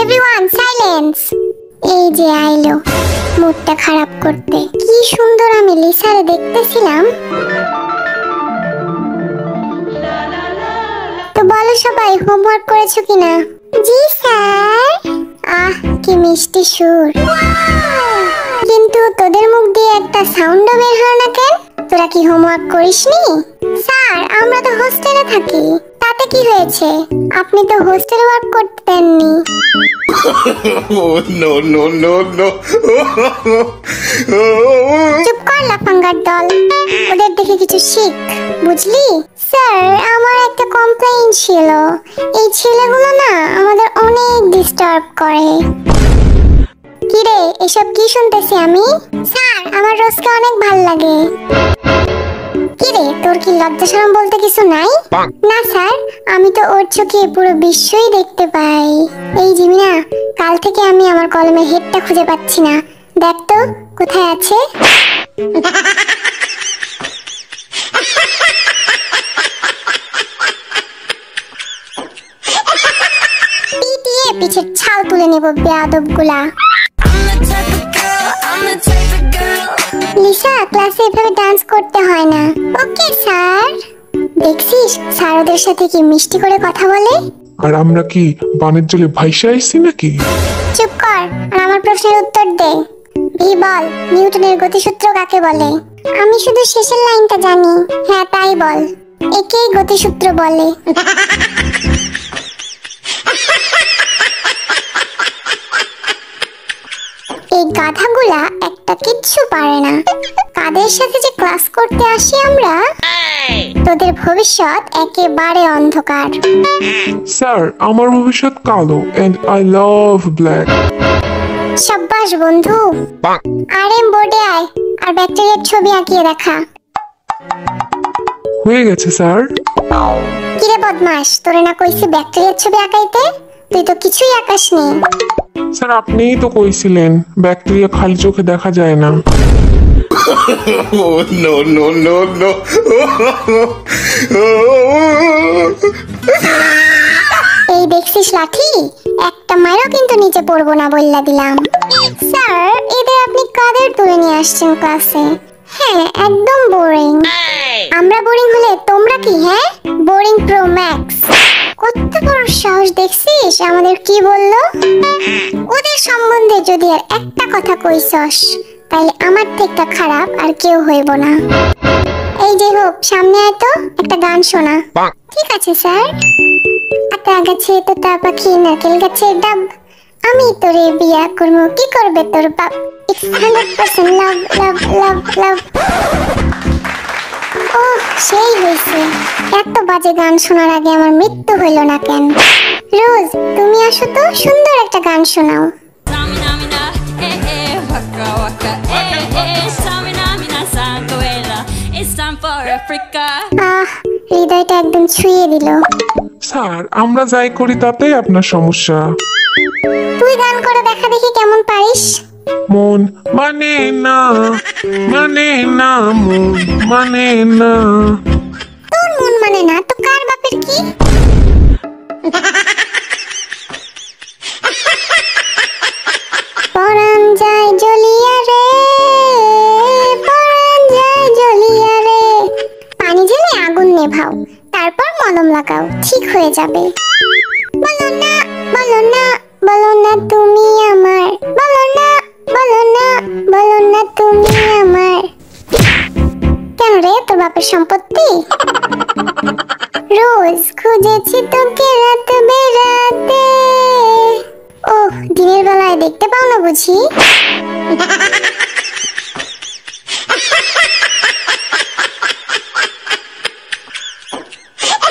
Everyone silence. এই যে আইলো মুডটা খারাপ করতে। কি সুন্দর আমি লিসারে দেখতেছিলাম। তো বলো সবাই হোমওয়ার্ক করেছো কিনা? জি স্যার। আহ কি মিষ্টি সুর, কিন্তু তোদের মুখ দিয়ে একটা সাউন্ডও বের হয় না কেন? তোরা কি হোমওয়ার্ক করিসনি? স্যার আমরা তো হোস্টেলে থাকি। তাতে কি হয়েছে? আপনি তো হোস্টেল ওয়ার্ক করতে দেননি। No no no no. চুপ কর লাফাঙ্গার দল, ওদের দেখে কিছু শিখ, বুঝলি? স্যার আমার একটা কমপ্লেইন ছিল। এই ছেলেগুলো না আমাদের অনেক ডিস্টার্ব করে। কিরে এসব কি শুনতেছি আমি? স্যার আমার রোজকে অনেক ভাল লাগে। কিরে তোর কি লজ্জা শরম বলতে কিছু নাই? না স্যার, আমি তো ওর চোখে পুরো বিশ্বই দেখতে পাই। এই জিমিনা, কাল থেকে আমি আমার কলমের হেডটা খুঁজে পাচ্ছি না। দেখ তো কোথায় আছে। পিটিয়ে পিছের ছাল তুলে নেব বেয়াদবগুলা। লিসা ক্লাসে এভাবে ডান্স করতে হয় না। Okay sir. দেখছিস স্যার ওদের সাথে কি মিষ্টি করে কথা বলে। আর আমরা কি বানের জলে ভাইসা আইছি নাকি? চুপ কর আর আমার প্রশ্নের উত্তর দে। ভি বল, নিউটনের গতিসূত্র কাকে বলে? আমি শুধু শেষের লাইনটা জানি। হ্যাঁ তাই বল, একেই গতিসূত্র বলে। এই গাধাগুলা একটা কিচ্ছু পারে না। কাদের সাথে যে ক্লাস করতে আসি আমরা। তোদের ভবিষ্যৎ একেবারে অন্ধকার। স্যার আমার ভবিষ্যৎ কালো এন্ড আই লাভ ব্ল্যাক। সাব্বাস বন্ধু। আরএম বোর্ডে আয় আর ব্যাকটেরিয়ার ছবি আঁকিয়ে দেখা। হয়ে গেছে স্যার। কিরে বদমাস, তোরে না কইছি ব্যাকটেরিয়ার ছবি আঁকাইতে? তুই তো কিছুই আঁকাসনি। স্যার আপনিই তো কইছিলেন ব্যাকটেরিয়া খালি চোখে দেখা যায় না। No no no no. এই দেখছিস লাঠি, একটা মারও কিন্তু নিচে পড়বো না বললা দিলাম। স্যার এদের আপনি কাদের তুলে নিয়ে আসছেন ক্লাসে? হ্যাঁ একদম বোরিং। আমরা বোরিং হলে তোমরা কি? হ্যাঁ বোরিং প্রো ম্যাক্স। কত বড় সাহস দেখছিস আমাদের কি বললো? ওদের সম্বন্ধে যদি আর একটা কথা কইছস তাইলে আমার থেকে খারাপ আর কেউ হইব না। এই যে হোক সামনে আয় তো, একটা গান শোনা। ঠিক আছে স্যার। আতা গাছে তোতা পাখি নারকেল গাছের ডাব, আমি তোরে বিয়া করবো, কি করবে তোর বাপ। It's 100% লাভ লাভ লাভ লাভ। ও সেই হয়েছে। এত বাজে গান শোনার আগে আমার মৃত্যু হইল না কেন? রোজ তুমি আসো তো, সুন্দর একটা গান শোনাও। আহ হৃদয়টা একদম ছুঁয়ে দিল। স্যার আমরা যাই করি তাতেই আপনার সমস্যা। তুই গান করে দেখা দেখি কেমন পারিস। মন মানে না, মানে না, মন মানে না। তোর মন মানে না তো কার বাপের কি? পরাণ যায় জ্বলিয়া রে, পরাণ যায় জ্বলিয়া রে। পানি ঢেলে আগুন নেভাও, তারপর মলম লাগাও, ঠিক হয়ে যাবে। বলো না বলো না বলো না তুমি আমার, বলো না বলো না বলো না তুমি আমার। কেন রে তোর বাপের সম্পত্তি? রোজ খুঁজেছি তোকে রাত বেড়াতে। ওহ দিনের বেলায় দেখতে পাও না বুঝি?